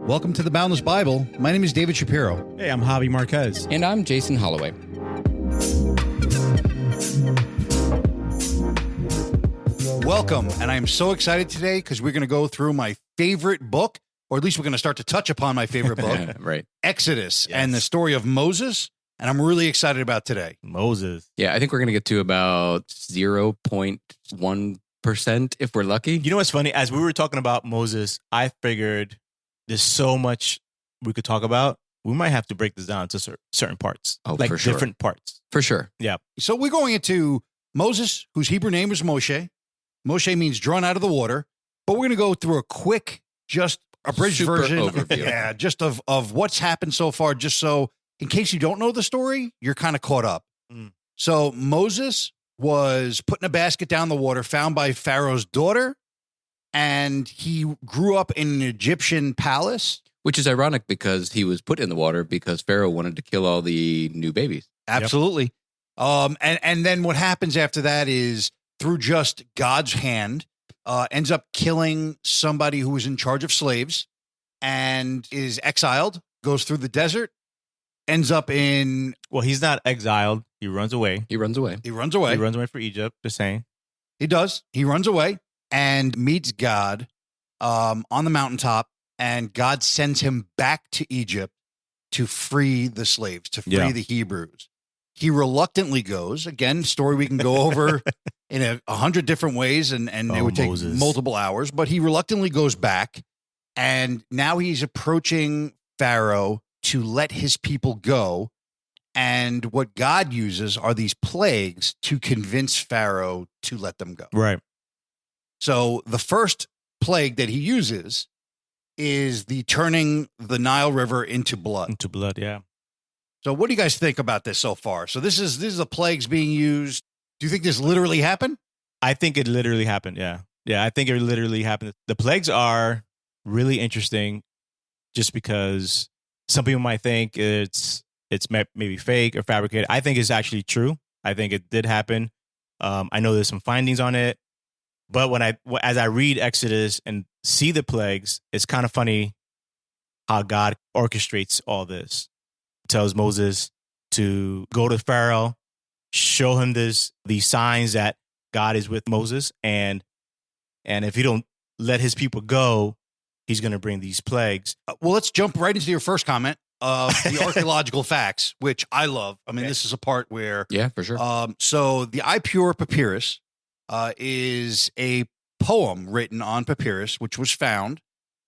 Welcome to the Boundless Bible. My name is David Shapiro. Hey, I'm Javi Marquez. And I'm Jason Holloway. Welcome, and I am so excited today because we're going to go through my favorite book, or at least we're going to start to touch upon my favorite book, Right. Exodus, and the story of Moses, and I'm really excited about today. Moses. Yeah, I think we're going to get to about 0.1% if we're lucky. You know what's funny? As we were talking about Moses, I figured there's so much we could talk about. We might have to break this down to certain parts. Oh, like for sure. different parts. For sure. Yeah. So we're going into Moses, whose Hebrew name is Moshe. Moshe means drawn out of the water, but we're going to go through a quick, just abridged Super version. overview. Yeah, just of what's happened so far, just so in case you don't know the story, you're kind of caught up. So Moses was put in a basket down the water, found by Pharaoh's daughter, and he grew up in an Egyptian palace. Which is ironic because he was put in the water because Pharaoh wanted to kill all the new babies. Absolutely. And then what happens after that is through just God's hand, ends up killing somebody who was in charge of slaves and is exiled, goes through the desert, ends up in... Well, he's not exiled. He runs away. He runs away. He runs away. He runs away for Egypt, just saying. He does. He runs away and meets God on the mountaintop, and God sends him back to Egypt to free the slaves, to free the Hebrews. He reluctantly goes. Again, story we can go over in 100 different ways, and it would take multiple hours, but he reluctantly goes back, and now he's approaching Pharaoh to let his people go. And what God uses are these plagues to convince Pharaoh to let them go. Right. So the first plague that he uses is the turning the Nile River into blood. Into blood, yeah. So what do you guys think about this so far? So this is the plagues being used. Do you think this literally happened? I think it literally happened, yeah. Yeah, I think it literally happened. The plagues are really interesting just because some people might think it's maybe fake or fabricated. I think it's actually true. I think it did happen. I know there's some findings on it. But as I read Exodus and see the plagues, it's kind of funny how God orchestrates all this. Tells Moses to go to Pharaoh, show him these signs that God is with Moses, and if he don't let his people go, he's going to bring these plagues. Well, let's jump right into your first comment of the archaeological facts, which I love. I mean, this is a part where... Yeah, for sure. So the Ipuwer Papyrus is a poem written on papyrus, which was found.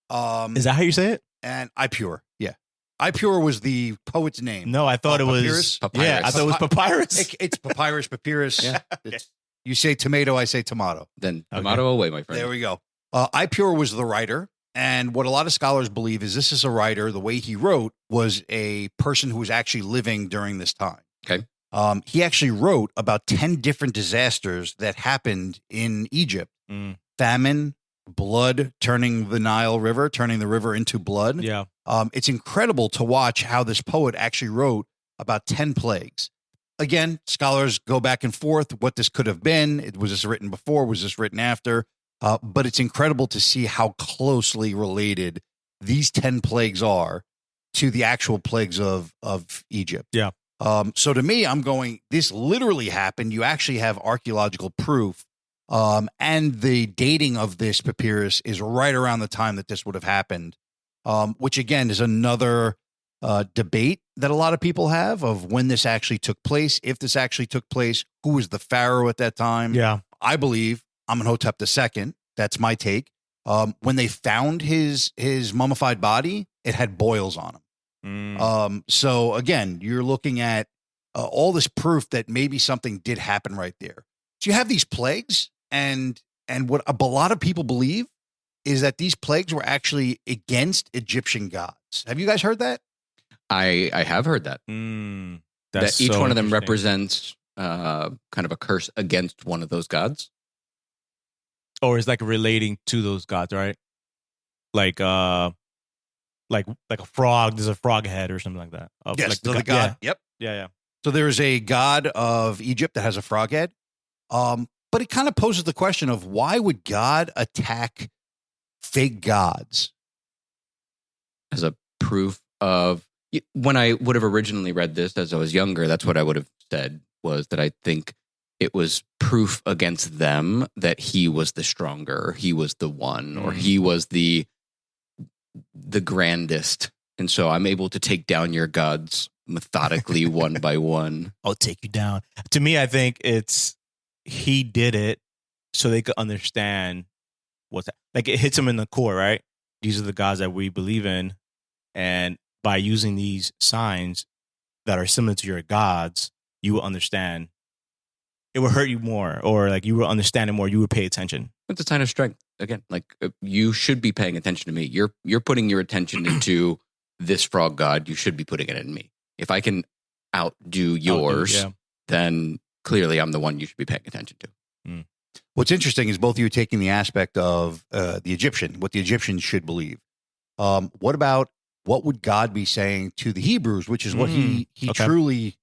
Is that how you say it? And Ipuwer, yeah. Ipuwer was the poet's name. No, I thought it papyrus? was... Papyrus. Yeah, I thought it was papyrus. It's papyrus, papyrus. Yeah. You say tomato, I say tomato. Then tomato away, my friend. There we go. Ipuwer was the writer, and what a lot of scholars believe is this is a writer, the way he wrote was a person who was actually living during this time. Okay. He actually wrote about 10 different disasters that happened in Egypt. Famine, blood, turning the Nile River, turning the river into blood. Yeah. It's incredible to watch how this poet actually wrote about 10 plagues. Again, scholars go back and forth what this could have been. Was this written before? Was this written after? But it's incredible to see how closely related these 10 plagues are to the actual plagues of Egypt. Yeah. So to me, I'm going, this literally happened. You actually have archaeological proof. And the dating of this papyrus is right around the time that this would have happened, which again is another debate that a lot of people have of when this actually took place, if this actually took place, who was the pharaoh at that time. Yeah. I believe Amenhotep II. That's my take. When they found his mummified body, it had boils on him. So again, you're looking at all this proof that maybe something did happen right there. So you have these plagues, and what a lot of people believe is that these plagues were actually against Egyptian gods. Have you guys heard that? I have heard that. That each one of them represents kind of a curse against one of those gods. Or it's like relating to those gods, right? Like a frog. There's a frog head or something like that. Yes, like the god. Yeah. Yep. Yeah. So there is a god of Egypt that has a frog head. But it kind of poses the question of why would God attack fake gods? As a proof of, when I would have originally read this as I was younger, that's what I would have said, was that I think it was proof against them that he was the stronger, he was the one, or he was the grandest. And so I'm able to take down your gods methodically one by one. I'll take you down. To me, I think it's he did it so they could understand what's like. It hits them in the core, right? These are the gods that we believe in, and by using these signs that are similar to your gods, you will understand. It will hurt you more, or like you will understand it more. You would pay attention. It's a sign of strength. Again, like you should be paying attention to me. You're putting your attention into this frog god. You should be putting it in me. If I can outdo yours, then clearly I'm the one you should be paying attention to. Mm. What's interesting is both of you are taking the aspect of the Egyptian, what the Egyptians should believe. What about what would God be saying to the Hebrews, which is what he truly,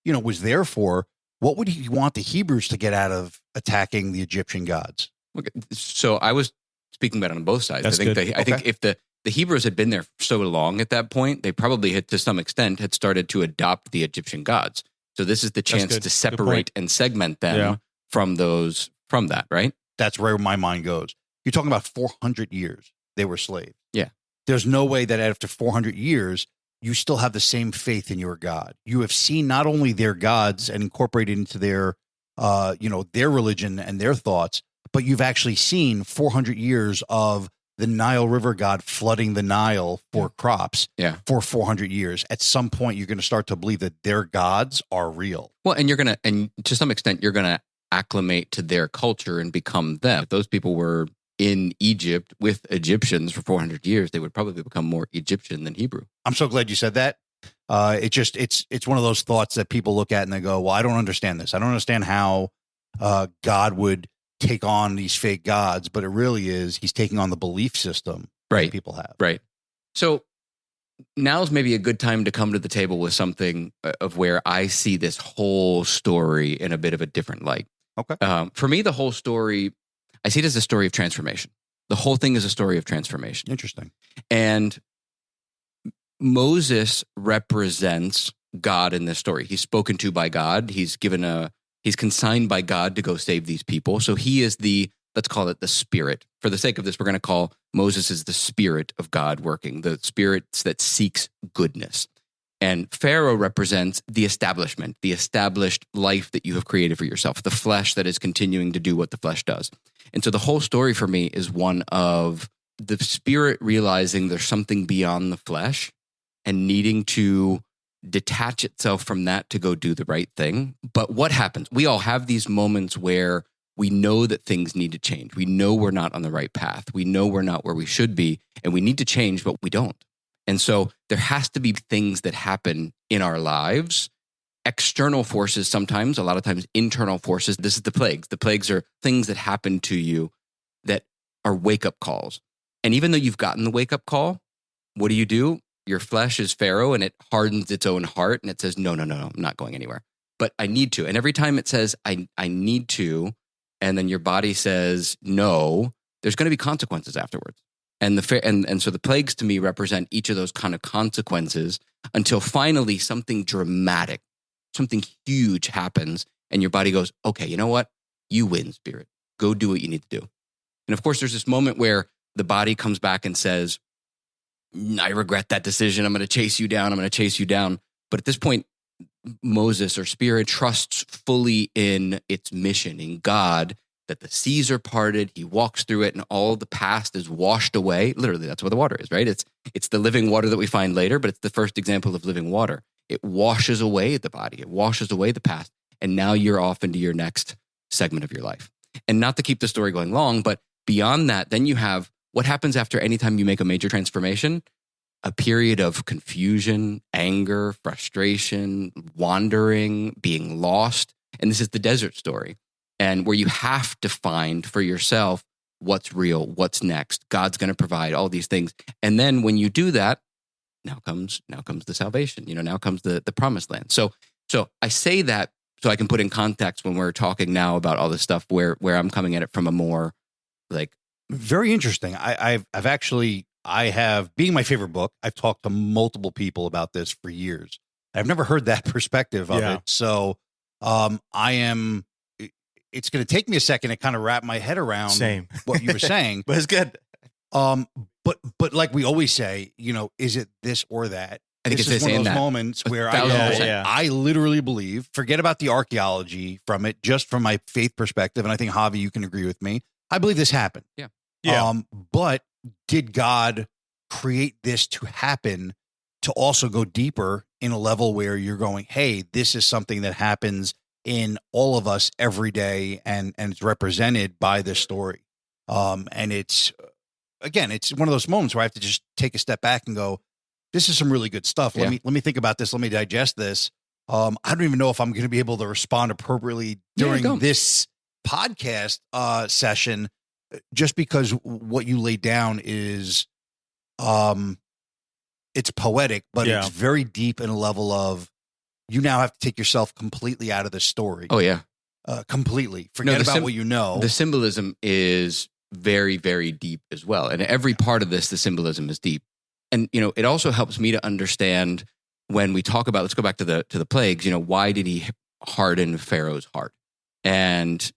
was there for? What would he want the Hebrews to get out of attacking the Egyptian gods? Okay. So I was speaking about it on both sides. That's I think good. I think if the Hebrews had been there so long at that point, they probably had, to some extent, had started to adopt the Egyptian gods. So this is the chance to separate and segment them from that, right? That's where my mind goes. You're talking about 400 years they were slaves. Yeah. There's no way that after 400 years, you still have the same faith in your God. You have seen not only their gods and incorporated into their, their religion and their thoughts, but you've actually seen 400 years of the Nile River god flooding the Nile for crops for 400 years. At some point, you're going to start to believe that their gods are real. Well, and to some extent, you're going to acclimate to their culture and become them. If those people were in Egypt with Egyptians for 400 years, they would probably become more Egyptian than Hebrew. I'm so glad you said that. It's one of those thoughts that people look at and they go, well, I don't understand this. I don't understand how God would take on these fake gods, but it really is, he's taking on the belief system that people have. Right. So now's maybe a good time to come to the table with something of where I see this whole story in a bit of a different light. Okay. For me, the whole story, I see it as a story of transformation. The whole thing is a story of transformation. Interesting. And Moses represents God in this story. He's spoken to by God. He's consigned by God to go save these people. So he is let's call it the spirit. For the sake of this, we're going to call Moses as the spirit of God working, the spirit that seeks goodness. And Pharaoh represents the establishment, the established life that you have created for yourself, the flesh that is continuing to do what the flesh does. And so the whole story for me is one of the spirit realizing there's something beyond the flesh and needing to detach itself from that to go do the right thing. But what happens? We all have these moments where we know that things need to change. We know we're not on the right path. We know we're not where we should be, and we need to change, but we don't. And so there has to be things that happen in our lives, external forces sometimes, a lot of times internal forces. This is the plagues. The plagues are things that happen to you that are wake-up calls. And even though you've gotten the wake-up call, what do? Your flesh is Pharaoh, and it hardens its own heart, and it says, no, I'm not going anywhere. But I need to. And every time it says, I need to, and then your body says no, there's going to be consequences afterwards. And so the plagues to me represent each of those kind of consequences until finally something dramatic, something huge happens, and your body goes, okay, you know what? You win, spirit. Go do what you need to do. And of course, there's this moment where the body comes back and says, I regret that decision. I'm going to chase you down. But at this point, Moses or spirit trusts fully in its mission, in God, that the seas are parted. He walks through it and all the past is washed away. Literally, that's what the water is, right? It's the living water that we find later, but it's the first example of living water. It washes away the body. It washes away the past. And now you're off into your next segment of your life. And not to keep the story going long, but beyond that, then you have what happens after any time you make a major transformation? A period of confusion, anger, frustration, wandering, being lost. And this is the desert story. And where you have to find for yourself what's real, what's next. God's going to provide all these things. And then when you do that, now comes the salvation. Now comes the promised land. So I say that so I can put in context when we're talking now about all this stuff where I'm coming at it from a more like Very interesting. I've actually, I have, being my favorite book, I've talked to multiple people about this for years. I've never heard that perspective of it. So I am, it's going to take me a second to kind of wrap my head around what you were saying. But it's good. But like we always say, is it this or that? I think this it's is one of those that. moments where Yeah. I literally believe, forget about the archaeology from it, just from my faith perspective. And I think, Javi, you can agree with me. I believe this happened. Yeah. But did God create this to happen to also go deeper in a level where you're going, hey, this is something that happens in all of us every day, and it's represented by this story. And it's, again, it's one of those moments where I have to just take a step back and go, this is some really good stuff. Let me think about this. Let me digest this. I don't even know if I'm going to be able to respond appropriately during this podcast session, just because what you laid down is, it's poetic, but it's very deep in a level of, you now have to take yourself completely out of the story. Oh yeah. Completely. Forget about what you know. The symbolism is very, very deep as well. And every part of this, the symbolism is deep. And, it also helps me to understand when we talk about, let's go back to the plagues, why did he harden Pharaoh's heart? And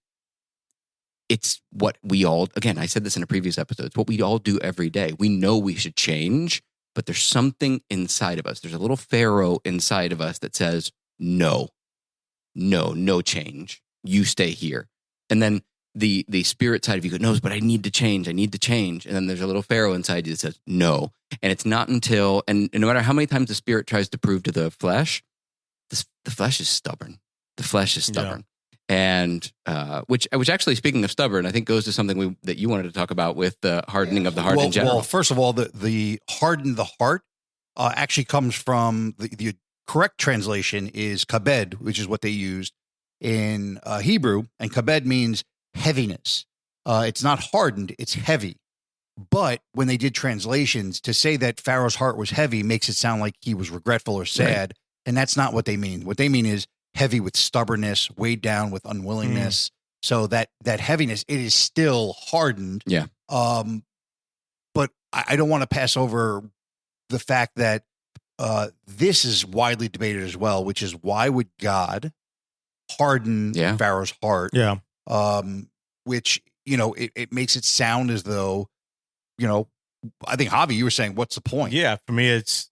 it's what we all, again, I said this in a previous episode, it's what we all do every day. We know we should change, but there's something inside of us. There's a little Pharaoh inside of us that says, no change. You stay here. And then the spirit side of you knows, but I need to change. And then there's a little Pharaoh inside you that says, no. And it's not until, and no matter how many times the spirit tries to prove to the flesh, the flesh is stubborn. The flesh is stubborn. And which actually, speaking of stubborn, I think goes to something that you wanted to talk about with the hardening of the heart in general. Well, first of all, the harden the heart actually comes from the correct translation is kabed, which is what they used in Hebrew, and kabed means heaviness. It's not hardened; it's heavy. But when they did translations, to say that Pharaoh's heart was heavy makes it sound like he was regretful or sad, and that's not what they mean. What they mean is heavy with stubbornness, weighed down with unwillingness. So that heaviness, it is still hardened. Yeah. But I don't want to pass over the fact that this is widely debated as well, which is, why would God harden Pharaoh's heart? Yeah. Which, it makes it sound as though, I think, Javi, you were saying, what's the point? Yeah. For me, it's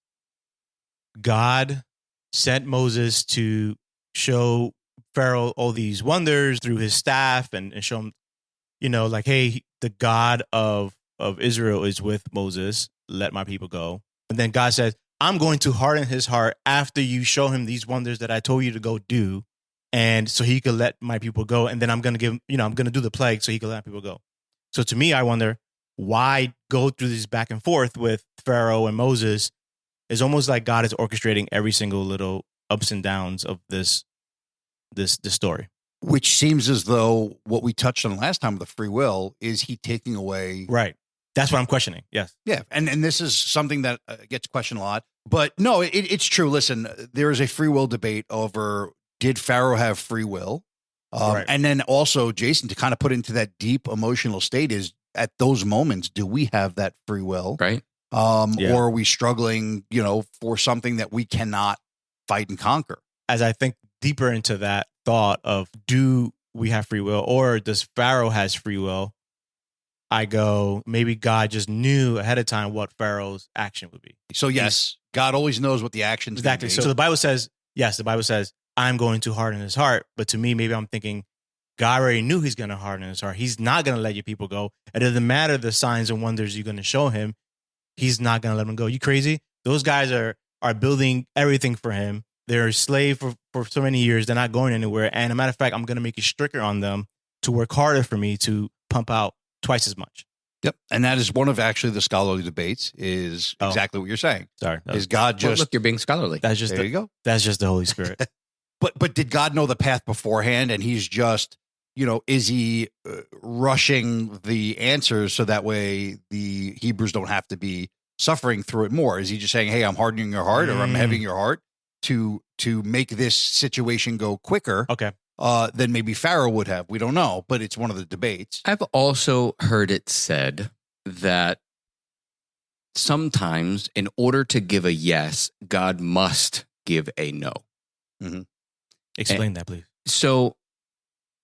God sent Moses to show Pharaoh all these wonders through his staff and show him, like, hey, the God of Israel is with Moses. Let my people go. And then God says, I'm going to harden his heart after you show him these wonders that I told you to go do. And so he could let my people go. And then I'm going to give, I'm going to do the plague so he could let people go. So to me, I wonder, why go through this back and forth with Pharaoh and Moses? It's almost like God is orchestrating every single little ups and downs of this story. Which seems as though what we touched on last time with the free will is he taking away. Right. That's what I'm questioning. Yes. Yeah. And this is something that gets questioned a lot. But no, it's true. Listen, there is a free will debate over, did Pharaoh have free will? Right. And then also, Jason, to kind of put into that deep emotional state is, at those moments, do we have that free will? Right. Or are we struggling, for something that we cannot fight and conquer? As I think deeper into that thought of, do we have free will, or does Pharaoh has free will? I go, maybe God just knew ahead of time what Pharaoh's action would be. So yes, God always knows what the action's exactly. So the Bible says, I'm going to harden his heart. But to me, maybe I'm thinking, God already knew he's going to harden his heart. He's not going to let your people go. It doesn't matter the signs and wonders you're going to show him. He's not going to let them go. You crazy? Those guys are building everything for him. They're a slave for so many years. They're not going anywhere. And a matter of fact, I'm going to make it stricter on them to work harder for me to pump out twice as much. Yep. And that is one of actually the scholarly debates, is exactly what you're saying. Sorry. Is God just... Well, look, you're being scholarly. That's just there you go. That's just the Holy Spirit. But did God know the path beforehand, and he's just, is he rushing the answers so that way the Hebrews don't have to be suffering through it more? Is he just saying, hey, I'm hardening your heart, or I'm heavying your heart to make this situation go quicker? Okay. than maybe Pharaoh would have. We don't know, but it's one of the debates. I've also heard it said that sometimes in order to give a yes, God must give a no. Mm-hmm. Explain that, please. So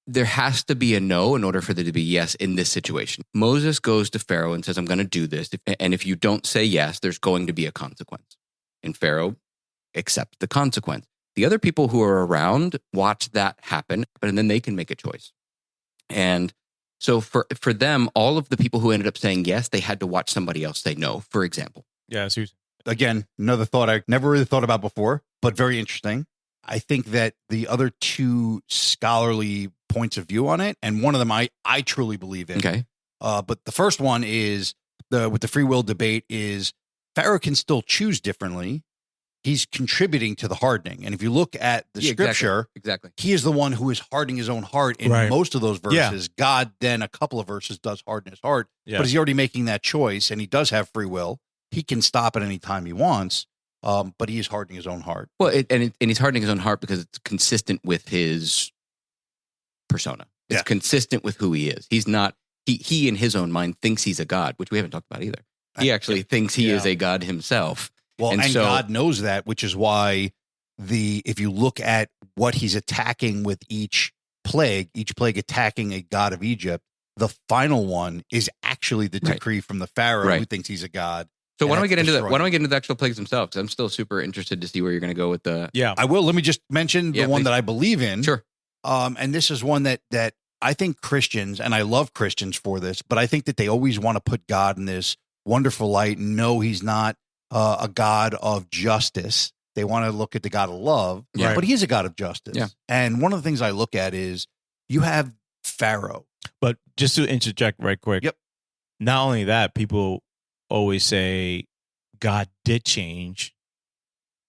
there has to be a no in order for there to be yes in this situation. Moses goes to Pharaoh and says, I'm going to do this. And if you don't say yes, there's going to be a consequence. And Pharaoh accepts the consequence. The other people who are around watch that happen, and then they can make a choice. And so for them, all of the people who ended up saying yes, they had to watch somebody else say no, for example. Yeah, seriously. Again, another thought I never really thought about before, but very interesting. I think that the other two scholarly points of view on it, and one of them I truly believe in. Okay. But the first one is with the free will debate is Pharaoh can still choose differently. He's contributing to the hardening. And if you look at the scripture, exactly, he is the one who is hardening his own heart in most of those verses. Yeah. God then a couple of verses does harden his heart, but he's already making that choice, and he does have free will. He can stop at any time he wants, but he is hardening his own heart. Well, and he's hardening his own heart because it's consistent with his persona. It's consistent with who he is. He's not, he in his own mind thinks he's a god, which we haven't talked about either. He actually thinks he is a god himself. Well, and so, God knows that, which is why if you look at what he's attacking with each plague attacking a god of Egypt, the final one is actually the decree from the Pharaoh who thinks he's a god. So why don't we get into that? Why don't we get into the actual plagues themselves? Because I'm still super interested to see where you're going to go with the. Yeah, I will. Let me just mention the one that I believe in. Sure. And this is one that I think Christians, and I love Christians for this, but I think that they always want to put God in this wonderful light. No, he's not a God of justice. They want to look at the God of love, but he is a God of justice. Yeah. And one of the things I look at is you have Pharaoh. But just to interject right quick. Yep. Not only that, people always say God did change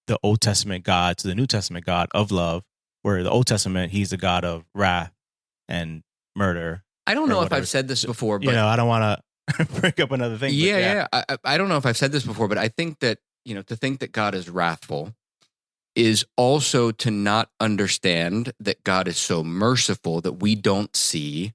the Old Testament God to the New Testament God of love, where the Old Testament, he's the God of wrath and murder. I don't know if I've said this before, but I don't want to bring up another thing. Yeah. I don't know if I've said this before, but I think that, to think that God is wrathful is also to not understand that God is so merciful that we don't see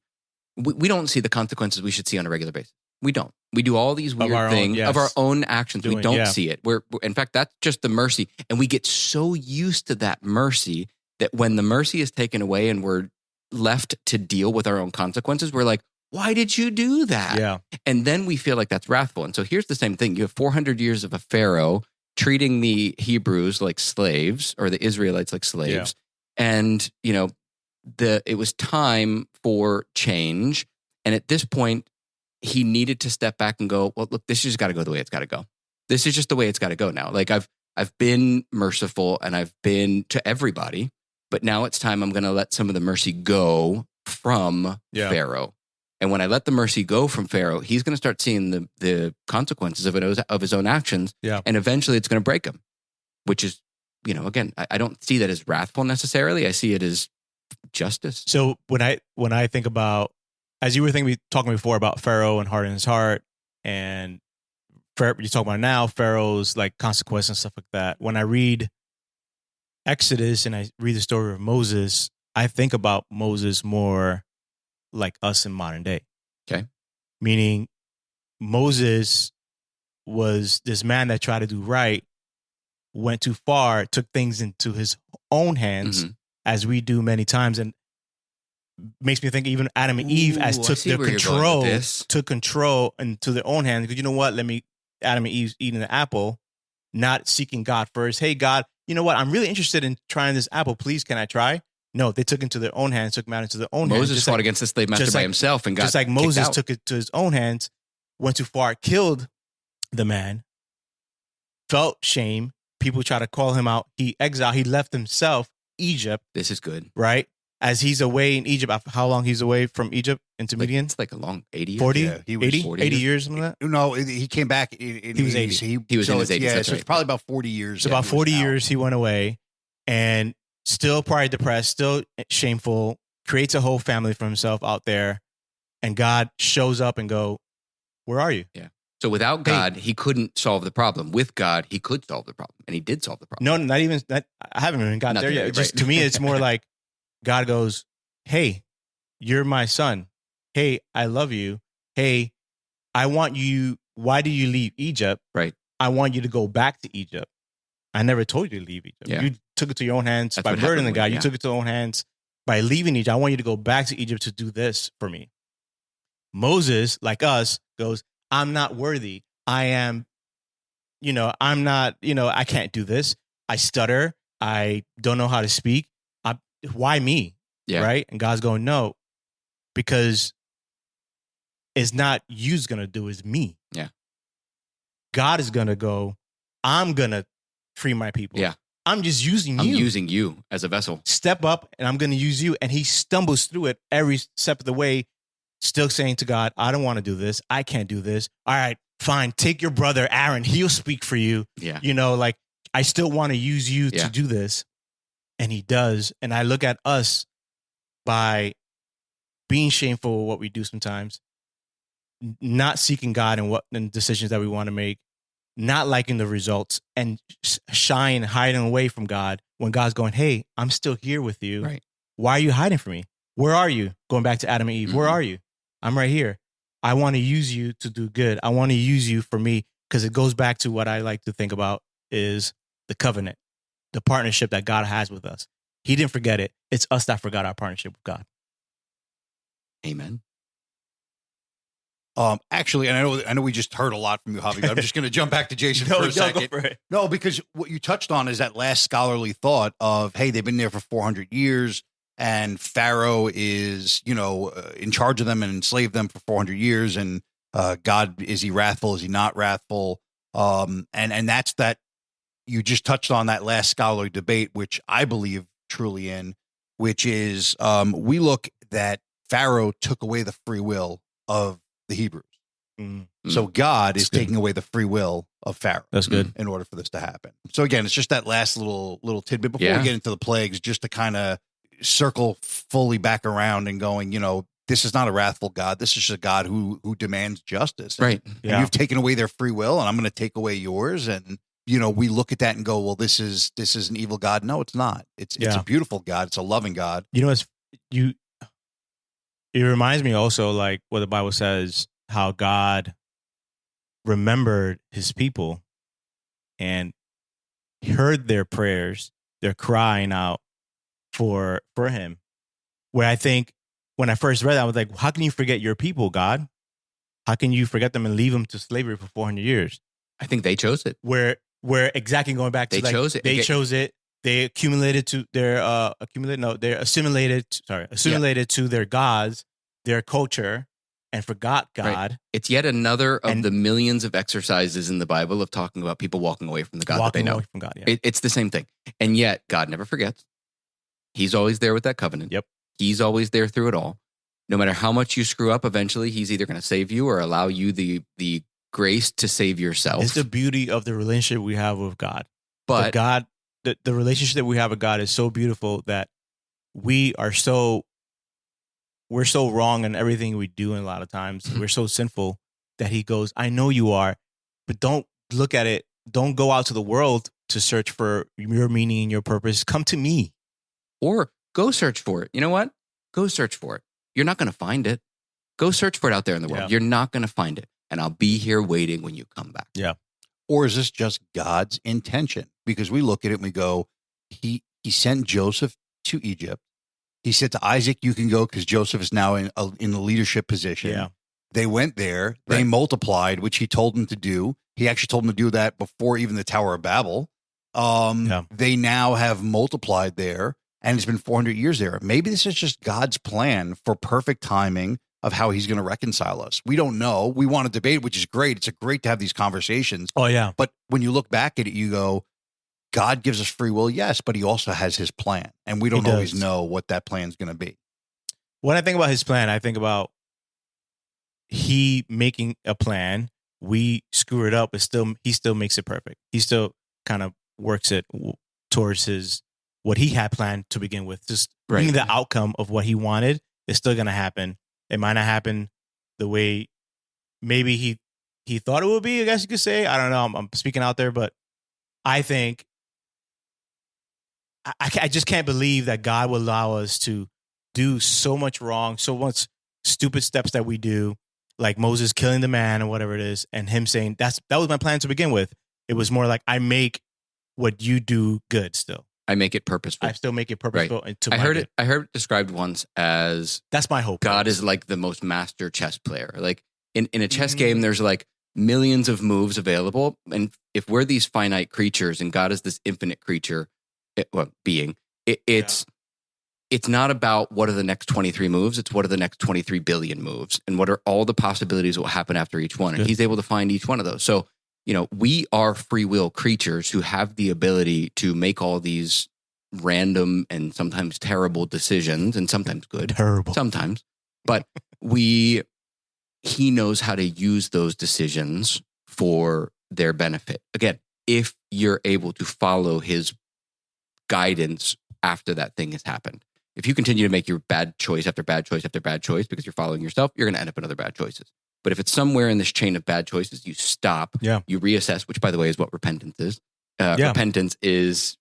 the consequences we should see on a regular basis. We don't. We do all these weird things of our own actions. We don't see it. In fact, that's just the mercy. And we get so used to that mercy that when the mercy is taken away and we're left to deal with our own consequences, we're like, why did you do that? Yeah. And then we feel like that's wrathful. And so here's the same thing. You have 400 years of a Pharaoh treating the Hebrews like slaves or the Israelites like slaves. Yeah. And, it was time for change. And at this point, he needed to step back and go, well, look, this has got to go the way it's got to go. This is just the way it's got to go now. Like I've been merciful and I've been to everybody, but now it's time I'm going to let some of the mercy go from Pharaoh. And when I let the mercy go from Pharaoh, he's going to start seeing the consequences of his own actions. Yeah. And eventually it's going to break him, which is, again, I don't see that as wrathful necessarily. I see it as justice. So when I think about, as you were talking before about Pharaoh and hardening his heart, and you're talking about now, Pharaoh's like consequence and stuff like that. When I read Exodus and I read the story of Moses, I think about Moses more like us in modern day. Okay. Meaning Moses was this man that tried to do right, went too far, took things into his own hands, as we do many times, and makes me think even Adam and Eve took control into their own hands. Because you know what? Adam and Eve eating the apple, not seeking God first. Hey, God, you know what? I'm really interested in trying this apple. Please, can I try? No, they took into their own hands, took matters into their own hands. Moses fought against the slave master by himself and got just like Moses took it to his own hands, went too far, killed the man, felt shame. People try to call him out. He left himself Egypt. This is good. Right? As he's away in Egypt, how long he's away from Egypt into Midian? It's like a long 80 years. 40? Yeah, he was 80? 40 80 years, something like that? No, he came back. He was 80. He was in his 80s. Yeah, so it's probably about 40 years. So about 40 years he went away, and still probably depressed, still shameful, creates a whole family for himself out there, and God shows up and go, where are you? Yeah. So without God, he couldn't solve the problem. With God, he could solve the problem, and he did solve the problem. No, not even that. I haven't even gotten there yet. Just to me, it's more like God goes, hey, you're my son. Hey, I love you. Hey, I want you. Why do you leave Egypt? Right. I want you to go back to Egypt. I never told you to leave Egypt. Yeah. You took it to your own hands That's by what murdering the happened guy. when- You yeah. took it to your own hands by leaving Egypt. I want you to go back to Egypt to do this for me. Moses, like us, goes, I'm not worthy. I am, I'm not, I can't do this. I stutter. I don't know how to speak. Why me? Yeah. Right? And God's going, no, because it's not you's going to do, it's me. Yeah. God is going to go, I'm going to free my people. Yeah. I'm just using I'm you. using you as a vessel. Step up and I'm going to use you. And he stumbles through it every step of the way, still saying to God, I don't want to do this. I can't do this. All right, fine. Take your brother, Aaron. He'll speak for you. Yeah. I still want to use you Yeah. to do this. And he does. And I look at us by being shameful of what we do sometimes, not seeking God and decisions that we want to make, not liking the results, and shying, hiding away from God when God's going, hey, I'm still here with you. Right. Why are you hiding from me? Where are you? Going back to Adam and Eve. Where are you? I'm right here. I want to use you to do good. I want to use you for me, because it goes back to what I like to think about is the covenant, the partnership that God has with us. He didn't forget it. It's us that forgot our partnership with God. Amen. Actually, and I know we just heard a lot from you, Javi, but I'm just going to jump back to Jason for a second. Go for it. No, because what you touched on is that last scholarly thought of, hey, they've been there for 400 years, and Pharaoh is, in charge of them and enslaved them for 400 years, and God, is he wrathful? Is he not wrathful? And that's that. You just touched on that last scholarly debate, which I believe truly in, which is we look that Pharaoh took away the free will of the Hebrews. So God is taking away the free will of Pharaoh. That's good. In order for this to happen. So again, it's just that last little tidbit before we get into the plagues, just to kind of circle fully back around and going, this is not a wrathful God. This is just a God who demands justice. Right. And you've taken away their free will, and I'm going to take away yours. And we look at that and go, well, this is an evil God. No, it's not. It's a beautiful God. It's a loving God. It reminds me also, like what the Bible says, how God remembered his people and heard their prayers, their crying out for him. Where I think when I first read that, I was like, how can you forget your people, God? How can you forget them and leave them to slavery for 400 years? I think they chose it. Where exactly going back to they chose it. They chose it. They assimilated to their gods, their culture, and forgot God. Right. It's yet another of the millions of exercises in the Bible of talking about people walking away from the God that they know. Away from God, yeah. It's the same thing. And yet God never forgets. He's always there with that covenant. Yep. He's always there through it all. No matter how much you screw up, eventually he's either going to save you or allow you the grace to save yourself. It's the beauty of the relationship we have with God. But God, the relationship that we have with God is so beautiful that we're so wrong in everything we do, and a lot of times we're so sinful that he goes, I know you are, but don't look at it. Don't go out to the world to search for your meaning and your purpose. Come to me. Or go search for it. You know what? Go search for it. You're not going to find it. Go search for it out there in the world. Yeah. You're not going to find it. And I'll be here waiting when you come back. Yeah. Or is this just God's intention? Because we look at it and we go, he sent Joseph to Egypt. He said to Isaac, you can go because Joseph is now in the leadership position. Yeah. They went there. They multiplied, which he told them to do. He actually told them to do that before even the Tower of Babel. They now have multiplied there, and it's been 400 years there. Maybe this is just God's plan for perfect timing of how he's going to reconcile us. We don't know. We want to debate, which is great. It's great to have these conversations. Oh, yeah. But when you look back at it, you go, God gives us free will, yes, but he also has his plan. And we don't always know what that plan is going to be. When I think about his plan, I think about he making a plan. We screw it up, but he still makes it perfect. He still kind of works it towards what he had planned to begin with. Just being the outcome of what he wanted is still going to happen. It might not happen the way maybe he thought it would be, I guess you could say. I don't know. I'm speaking out there, but I think I just can't believe that God will allow us to do so much wrong, so much stupid steps that we do, like Moses killing the man or whatever it is, and him saying that was my plan to begin with. It was more like I make what you do good still. I make it purposeful. I still make it purposeful. Right. I heard it described once as that's my hope. God is like the most master chess player. Like in a chess game, there's like millions of moves available, and if we're these finite creatures and God is this infinite creature, it's not about what are the next 23 moves. It's what are the next 23 billion moves, and what are all the possibilities that will happen after each one. And he's able to find each one of those. So, we are free will creatures who have the ability to make all these random and sometimes terrible decisions, and sometimes good, sometimes, but he knows how to use those decisions for their benefit. Again, if you're able to follow his guidance after that thing has happened. If you continue to make your bad choice after bad choice after bad choice because you're following yourself, you're going to end up in other bad choices. But if it's somewhere in this chain of bad choices, you stop, you reassess, which, by the way, is what repentance is. Repentance is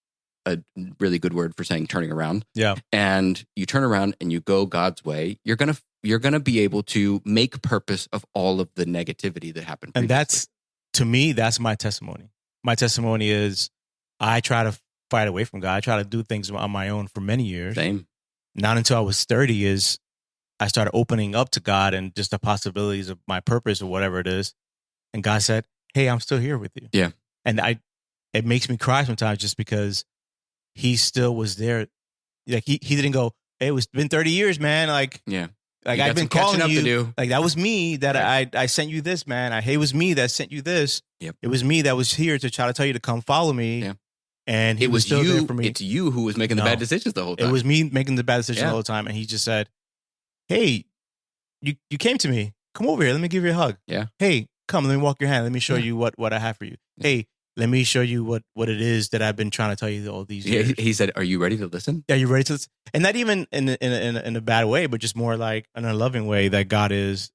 a really good word for saying turning around. Yeah. And you turn around and you go God's way, you're gonna be able to make purpose of all of the negativity that happened previously. And that's, to me, that's my testimony. My testimony is I try to fight away from God. I try to do things on my own for many years. Same. Not until I was 30 is I started opening up to God and just the possibilities of my purpose or whatever it is. And God said, hey, I'm still here with you. Yeah. And it makes me cry sometimes just because he still was there. Like he didn't go, hey, it's been 30 years, man. Like, yeah. Like I've been calling you. To do. Like that was me that I sent you this, man. It was me that sent you this. Yep. It was me that was here to try to tell you to come follow me. Yeah. And it was still you, there for me. It's you who was making the bad decisions the whole time. It was me making the bad decisions all the time. And he just said, hey, you came to me. Come over here. Let me give you a hug. Yeah. Hey, come. Let me walk your hand. Let me show you what I have for you. Yeah. Hey, let me show you what it is that I've been trying to tell you all these years. He said, are you ready to listen? Are you ready to listen? And not even in a bad way, but just more like in a loving way that God is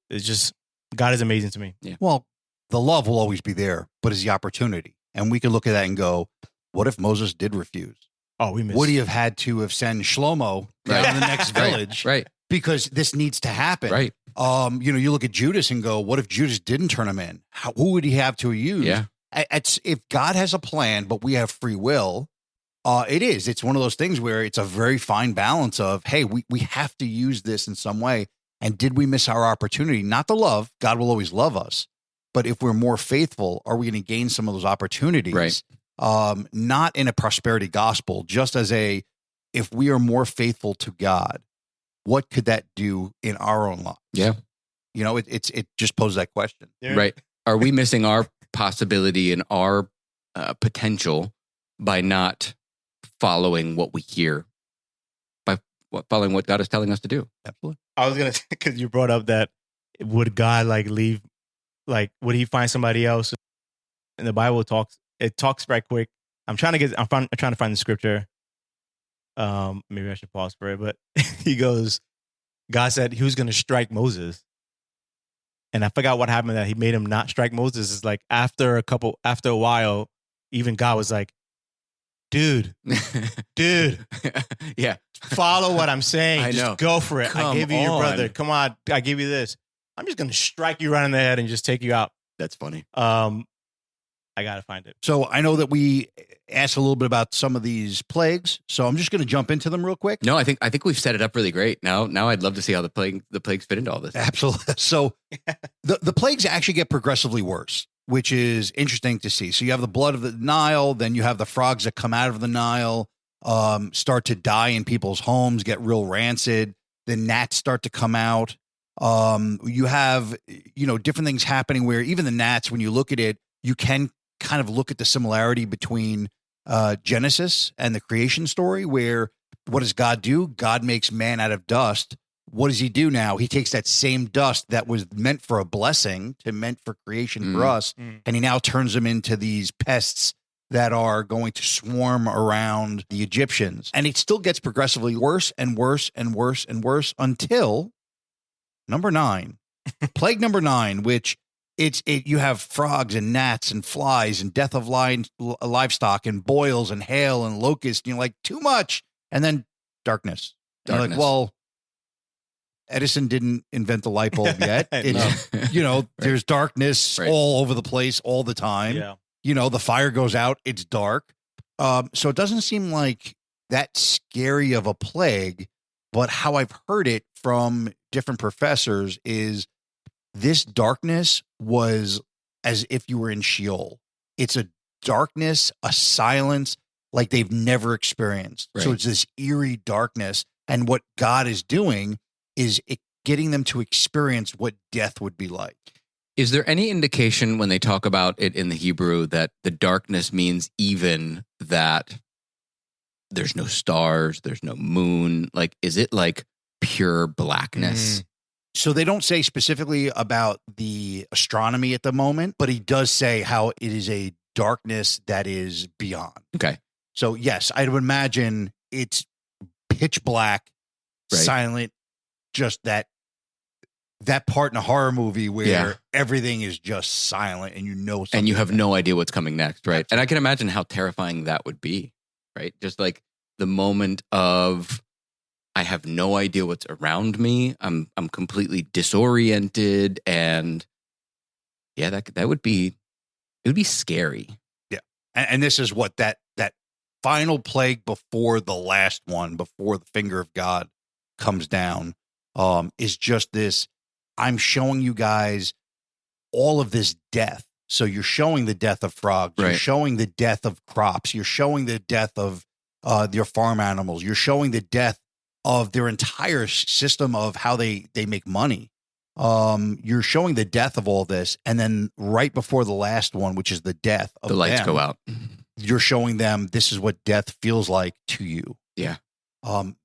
amazing to me. Yeah. Well, the love will always be there, but it's the opportunity. And we can look at that and go, what if Moses did refuse? Oh, we missed. Would he have had to have sent Shlomo down to the next village? Right. Because this needs to happen. Right. You look at Judas and go, what if Judas didn't turn him in? Who would he have to use? Yeah. If God has a plan, but we have free will, it's one of those things where it's a very fine balance of, hey, we have to use this in some way. And did we miss our opportunity? Not the love. God will always love us. But if we're more faithful, are we going to gain some of those opportunities? Right. Not in a prosperity gospel, just as if we are more faithful to God, what could that do in our own lives? Yeah. It just poses that question. Yeah. Right. Are we missing our possibility and our potential by not following what we hear, by following what God is telling us to do? Absolutely. I was going to, because you brought up that would God leave, would he find somebody else? And the Bible talks right quick. I'm trying to find the scripture. Maybe I should pause for it, but God said he was going to strike Moses. And I forgot what happened that he made him not strike Moses. It's like after a while, even God was like, dude, yeah, follow what I'm saying. I know. Just go for it. I gave you your brother. Come on. I give you this. I'm just going to strike you right in the head and just take you out. That's funny. I got to find it. So I know that we asked a little bit about some of these plagues. So I'm just going to jump into them real quick. No, I think we've set it up really great. Now I'd love to see how the plagues fit into all this. Absolutely. So the plagues actually get progressively worse, which is interesting to see. So you have the blood of the Nile, then you have the frogs that come out of the Nile, start to die in people's homes, get real rancid. The gnats start to come out. You have, different things happening where even the gnats, when you look at it, you can kind of look at the similarity between Genesis and the creation story, where what does God do? God makes man out of dust. What does he do now? He takes that same dust that was meant for a blessing meant for creation for us, and he now turns them into these pests that are going to swarm around the Egyptians. And it still gets progressively worse and worse and worse and worse until number 9, plague number 9, which You have frogs and gnats and flies and death of livestock and boils and hail and locusts. And you're like, too much. And then darkness. You're like, well, Edison didn't invent the light bulb yet. It's, there's darkness all over the place all the time. Yeah. The fire goes out. It's dark. So it doesn't seem like that scary of a plague. But how I've heard it from different professors is this darkness was as if you were in Sheol. It's a darkness, a silence like they've never experienced. Right. So it's this eerie darkness. And what God is doing is getting them to experience what death would be like. Is there any indication when they talk about it in the Hebrew that the darkness means even that there's no stars, there's no moon? Like, is it like pure blackness? So they don't say specifically about the astronomy at the moment, but he does say how it is a darkness that is beyond. Okay. So yes, I would imagine it's pitch black, silent, just that part in a horror movie where everything is just silent and something. And you have no idea what's coming next, right? Absolutely. And I can imagine how terrifying that would be, right? Just like the moment of, I have no idea what's around me. I'm completely disoriented, and that would be scary. Yeah, and this is what that final plague before the last one, before the finger of God comes down, is just this. I'm showing you guys all of this death. So you're showing the death of frogs. Right. You're showing the death of crops. You're showing the death of your farm animals. You're showing the death of their entire system of how they make money. You're showing the death of all this. And then right before the last one, which is the death of the lights them, go out. You're showing them this is what death feels like to you. Yeah.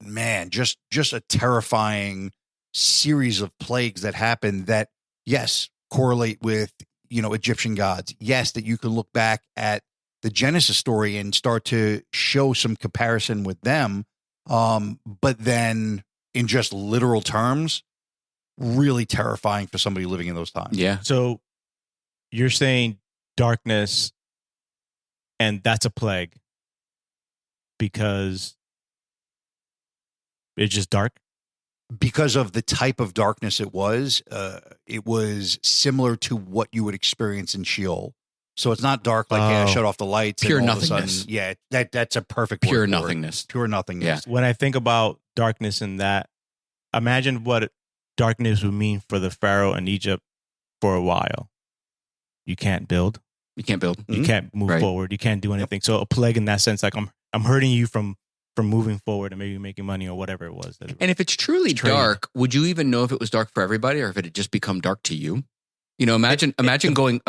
Man, just a terrifying series of plagues that happen that, yes, correlate with, Egyptian gods. Yes, that you can look back at the Genesis story and start to show some comparison with them. But then in just literal terms, really terrifying for somebody living in those times. Yeah. So you're saying darkness, and that's a plague because it's just dark? Because of the type of darkness it was similar to what you would experience in Sheol. So it's not dark like shut off the lights. Pure and all nothingness. Of a sudden, that's a perfect word pure for nothingness. It. Pure nothingness. Yeah. When I think about darkness in that, imagine what darkness would mean for the Pharaoh in Egypt for a while. You can't build. You can't build. You can't move forward. You can't do anything. Yep. So a plague in that sense, like I'm hurting you from moving forward and maybe making money or whatever it was. And if it's truly dark, would you even know if it was dark for everybody or if it had just become dark to you? Imagine going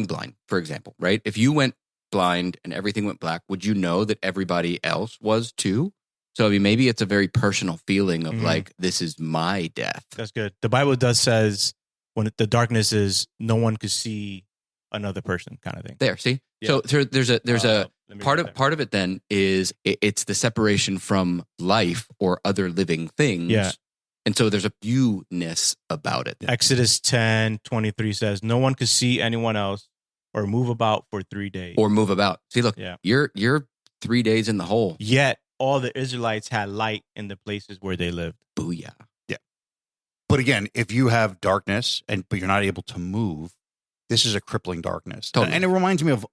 blind, for example, right? If you went blind and everything went black, would you know that everybody else was too? So maybe it's a very personal feeling of like, this is my death. That's good. The Bible does says when the darkness is, no one could see another person, kind of thing. There, see? Yeah. So there's a part of it then is it's the separation from life or other living things. Yeah. And so there's a fewness about it. Exodus 10:23 says, no one could see anyone else or move about for 3 days. See, look, you're 3 days in the hole. Yet all the Israelites had light in the places where they lived. Booyah. Yeah. But again, if you have darkness but you're not able to move, this is a crippling darkness. Totally. And it reminds me of,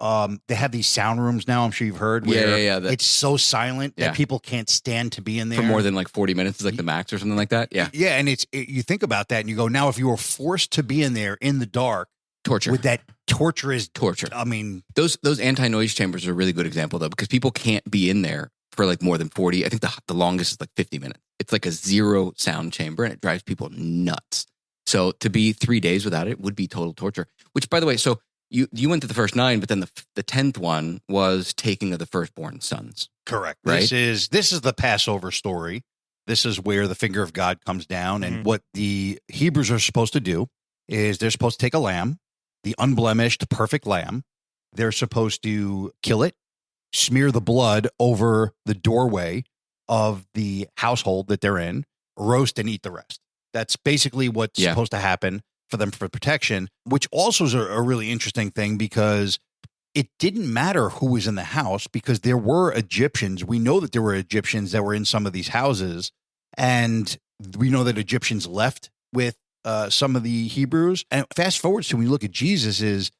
they have these sound rooms now, I'm sure you've heard, where it's so silent that people can't stand to be in there. For more than like 40 minutes is like the max or something like that. Yeah. Yeah, and you think about that and you go, now if you were forced to be in there in the dark. Torture. With that torture. I mean. Those anti-noise chambers are a really good example though, because people can't be in there for like more than 40. I think the longest is like 50 minutes. It's like a 0 sound chamber and it drives people nuts. So to be 3 days without it would be total torture. Which, by the way, so you went to the first 9, but then the 10th one was taking of the firstborn sons. Correct. Right? This is the Passover story. This is where the finger of God comes down. And what the Hebrews are supposed to do is they're supposed to take a lamb, the unblemished, perfect lamb. They're supposed to kill it, smear the blood over the doorway of the household that they're in, roast and eat the rest. That's basically what's supposed to happen. for them for protection, which also is a really interesting thing because it didn't matter who was in the house because there were Egyptians. We know that there were Egyptians that were in some of these houses, and we know that Egyptians left with some of the Hebrews. And fast forward to when you look at Jesus is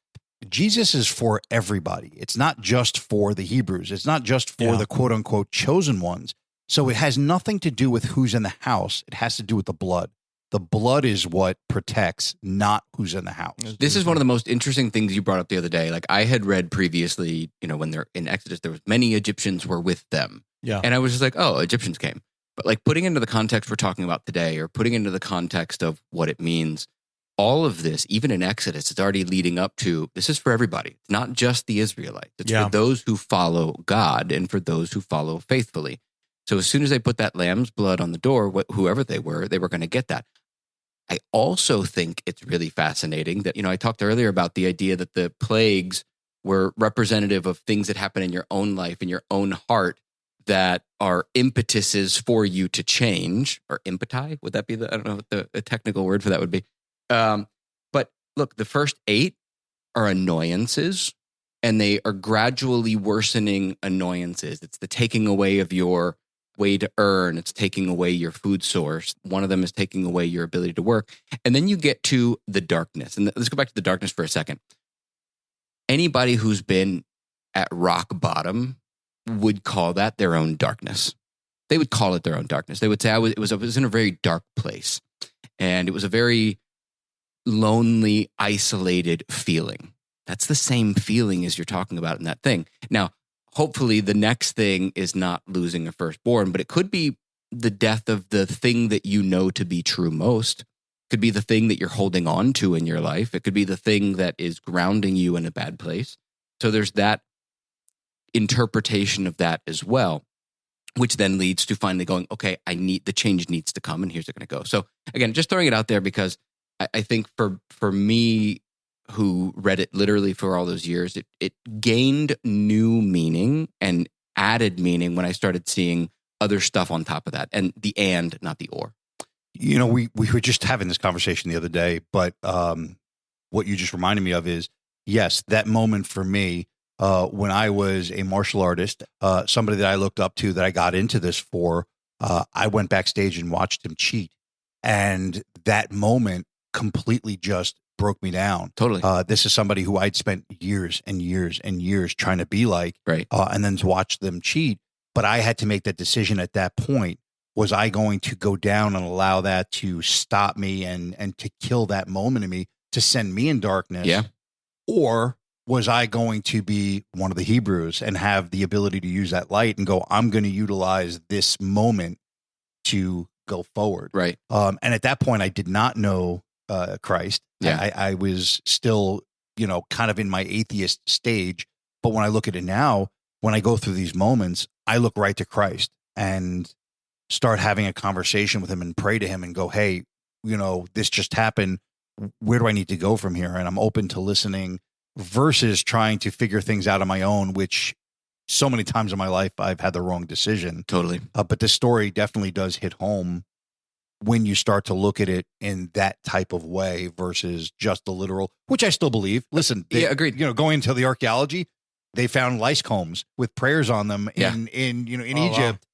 for everybody. It's not just for the Hebrews. It's not just for the quote unquote chosen ones. So it has nothing to do with who's in the house. It has to do with the blood. The blood is what protects, not who's in the house. This is one of the most interesting things you brought up the other day. Like I had read previously, when they're in Exodus, there was many Egyptians were with them. Yeah. And I was just like, oh, Egyptians came. But like putting into the context we're talking about today, or putting into the context of what it means, all of this, even in Exodus, it's already leading up to, this is for everybody. It's not just the Israelites. It's for those who follow God and for those who follow faithfully. So as soon as they put that lamb's blood on the door, whoever they were going to get that. I also think it's really fascinating that, I talked earlier about the idea that the plagues were representative of things that happen in your own life, in your own heart, that are impetuses for you to change, or impeti. Would that be I don't know what the technical word for that would be. But look, the first 8 are annoyances, and they are gradually worsening annoyances. It's the taking away of your way to earn. It's taking away your food source. One of them is taking away your ability to work. And then you get to the darkness. And let's go back to the darkness for a second. Anybody who's been at rock bottom would call that their own darkness. They would call it their own darkness. They would say, I was in a very dark place. And it was a very lonely, isolated feeling. That's the same feeling as you're talking about in that thing. Now, hopefully the next thing is not losing a firstborn, but it could be the death of the thing that you know to be true most. It could be the thing that you're holding on to in your life. It could be the thing that is grounding you in a bad place. So there's that interpretation of that as well, which then leads to finally going, okay, the change needs to come, and here's it going to go. So again, just throwing it out there because I think for me, who read it literally for all those years, it gained new meaning and added meaning when I started seeing other stuff on top of that, and not the or. We were just having this conversation the other day, but what you just reminded me of is, yes, that moment for me, when I was a martial artist, somebody that I looked up to that I got into this for, I went backstage and watched him cheat. And that moment completely just broke me down. Totally. This is somebody who I'd spent years and years and years trying to be like, right. And then to watch them cheat. But I had to make that decision at that point. Was I going to go down and allow that to stop me and to kill that moment in me, to send me in darkness? Yeah. Or was I going to be one of the Hebrews and have the ability to use that light and go, I'm going to utilize this moment to go forward? Right. And at that point, I did not know Christ. Yeah. I was still, kind of in my atheist stage. But when I look at it now, when I go through these moments, I look right to Christ and start having a conversation with him and pray to him and go, hey, this just happened. Where do I need to go from here? And I'm open to listening versus trying to figure things out on my own, which so many times in my life, I've had the wrong decision. Totally. But this story definitely does hit home when you start to look at it in that type of way versus just the literal, which I still believe. Listen, agreed. Going into the archaeology, they found lice combs with prayers on them in Egypt,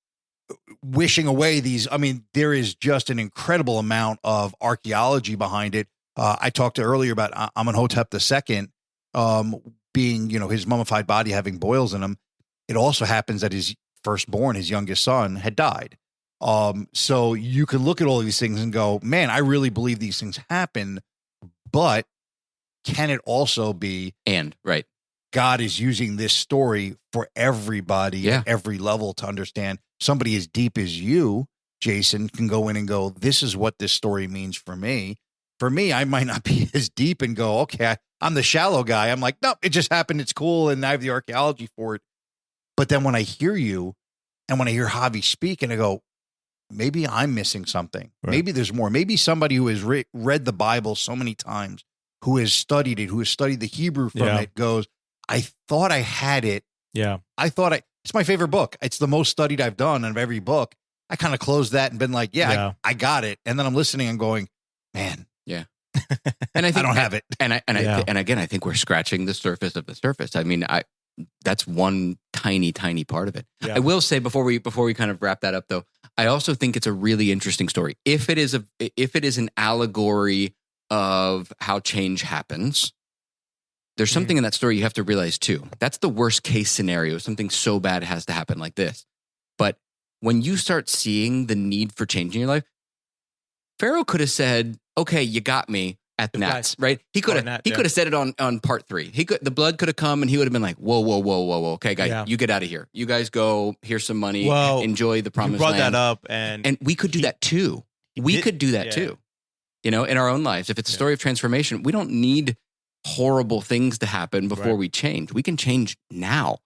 wishing away these. I mean, there is just an incredible amount of archaeology behind it. I talked earlier about Amenhotep II being, his mummified body having boils in him. It also happens that his firstborn, his youngest son, had died. So you can look at all these things and go, man, I really believe these things happen, but can it also be, right, God is using this story for everybody at every level to understand? Somebody as deep as you, Jason, can go in and go, this is what this story means for me. For me, I might not be as deep and go, okay, I'm the shallow guy. I'm like, no, it just happened. It's cool. And I have the archaeology for it. But then when I hear you and when I hear Javi speak and I go, maybe I'm missing something. Right. Maybe there's more. Maybe somebody who has read the Bible so many times, who has studied it, who has studied the Hebrew from it, goes, I thought I had it. Yeah. It's my favorite book. It's the most studied I've done of every book. I kind of closed that and been like, I got it. And then I'm listening and going, man. Yeah. And I think I don't have it. And again, I think we're scratching the surface of the surface. I mean, that's one tiny part of it. Yeah. I will say before we kind of wrap that up, though, I also think it's a really interesting story. If it is an allegory of how change happens, there's something in that story you have to realize too. That's the worst case scenario. Something so bad has to happen like this. But when you start seeing the need for change in your life, Pharaoh could have said, "Okay, you got me at the gnats," right? He could have said it on part 3. The blood could have come and he would have been like, whoa. Okay, guys, you get out of here. You guys go, here's some money, enjoy the promised land. You brought that up and we could do that too. We could do that too. You know, in our own lives. If it's a story of transformation, we don't need horrible things to happen before we change. We can change now.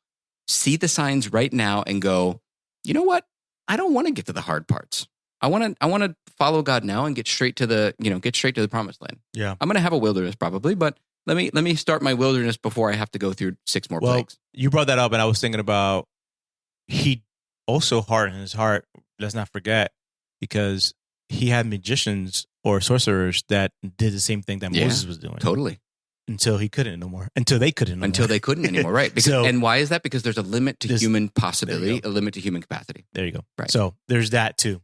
See the signs right now and go, you know what? I don't want to get to the hard parts. I want to follow God now and get straight to the promised land. Yeah. I'm going to have a wilderness probably, but let me start my wilderness before I have to go through 6 more plagues. You brought that up and I was thinking about he also hardened his heart. Let's not forget, because he had magicians or sorcerers that did the same thing that Moses was doing. Totally. Until he couldn't no more. Until they couldn't anymore. Right. Because, and why is that? Because there's a limit to human possibility, a limit to human capacity. There you go. Right. So there's that too.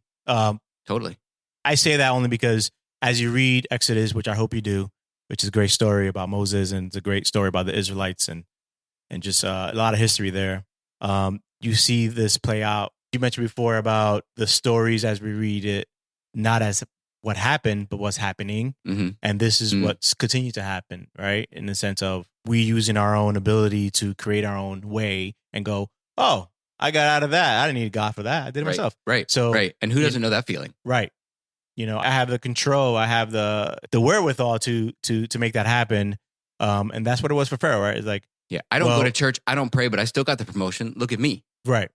Totally. I say that only because as you read Exodus, which I hope you do, which is a great story about Moses and it's a great story about the Israelites and just a lot of history there. You see this play out. You mentioned before about the stories as we read it, not as what happened, but what's happening. Mm-hmm. And this is what's continued to happen, right? In the sense of we using our own ability to create our own way and go, oh, I got out of that. I didn't need God for that. I did it myself. Right. So, and who doesn't know that feeling? Right. You know, I have the control. I have the wherewithal to make that happen. And that's what it was for Pharaoh, right? It's like, I don't go to church. I don't pray, but I still got the promotion. Look at me. Right.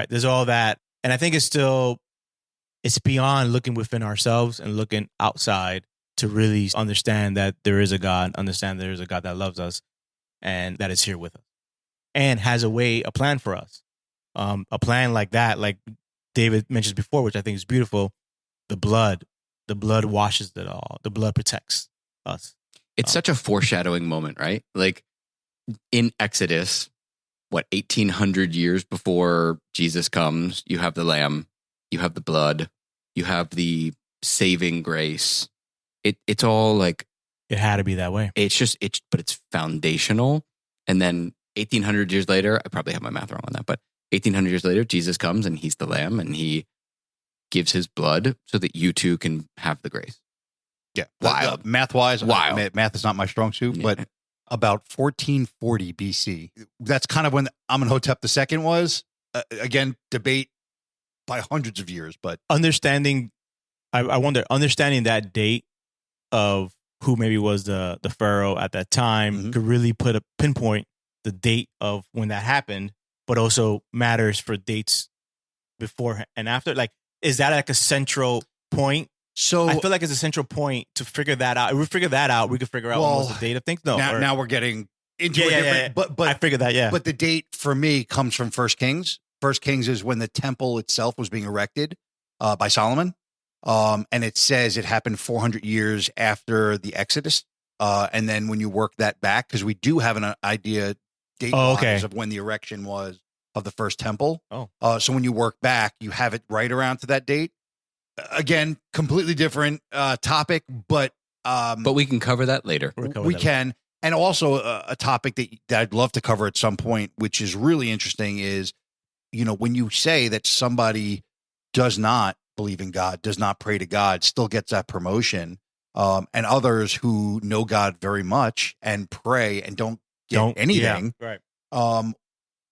There's all that. And I think it's beyond looking within ourselves and looking outside to really understand that there is a God, understand there is a God that loves us and that is here with us and has a plan for us. A plan like that, like David mentioned before, which I think is beautiful. The blood washes it all. The blood protects us. It's such a foreshadowing moment, right? Like in Exodus, 1,800 years before Jesus comes, you have the lamb, you have the blood, you have the saving grace. It's all like it had to be that way. But it's foundational. And then 1,800 years later, I probably have my math wrong on that, but 1,800 years later, Jesus comes and he's the lamb and he gives his blood so that you too can have the grace. Yeah. Wild. Math-wise, wild. Math is not my strong suit, but about 1440 BC, that's kind of when Amenhotep II was. Again, debate by hundreds of years, but understanding that date of who maybe was the Pharaoh at that time could really pinpoint the date of when that happened, but also matters for dates before and after. Like, is that like a central point? So I feel like it's a central point to figure that out. If we figure that out, we could figure out what was the date of things. No, now we're getting into a different. But I figured that. Yeah, but the date for me comes from 1 Kings. 1 Kings is when the temple itself was being erected by Solomon, and it says it happened 400 years after the Exodus. And then when you work that back, because we do have an idea date-wise of when the erection was of the first temple. So when you work back, you have it right around to that date. Again, completely different topic, but we can cover that later. We can. And also a topic that I'd love to cover at some point, which is really interesting, is, you know, when you say that somebody does not believe in God, does not pray to God, still gets that promotion, and others who know God very much and pray and don't get anything. Yeah, right.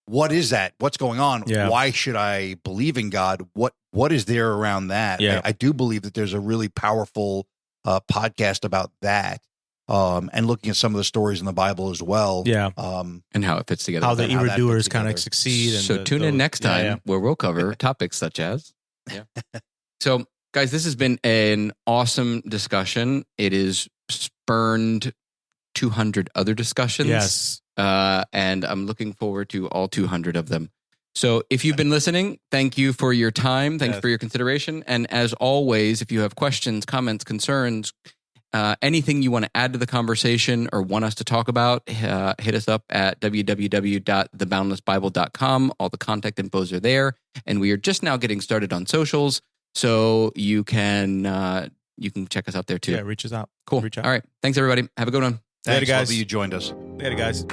What is that? What's going on? Yeah. Why should I believe in God? What is there around that? Yeah. I do believe that there's a really powerful podcast about that, and looking at some of the stories in the Bible as well. Yeah. And how it fits together. How the evildoers kind of succeed. And so tune in next time where we'll cover topics such as. Yeah. So, guys, this has been an awesome discussion. It is spurned 200 other discussions. Yes. And I'm looking forward to all 200 of them. So if you've been listening, thank you for your time. Thanks for your consideration. And as always, if you have questions, comments, concerns, Anything you want to add to the conversation or want us to talk about, hit us up at www.theboundlessbible.com. All the contact infos are there. And we are just now getting started on socials. So you can check us out there too. Yeah, reach us out. Cool. Reach out. All right. Thanks, everybody. Have a good one. Thanks, Later, guys. love that you joined us. Later, guys.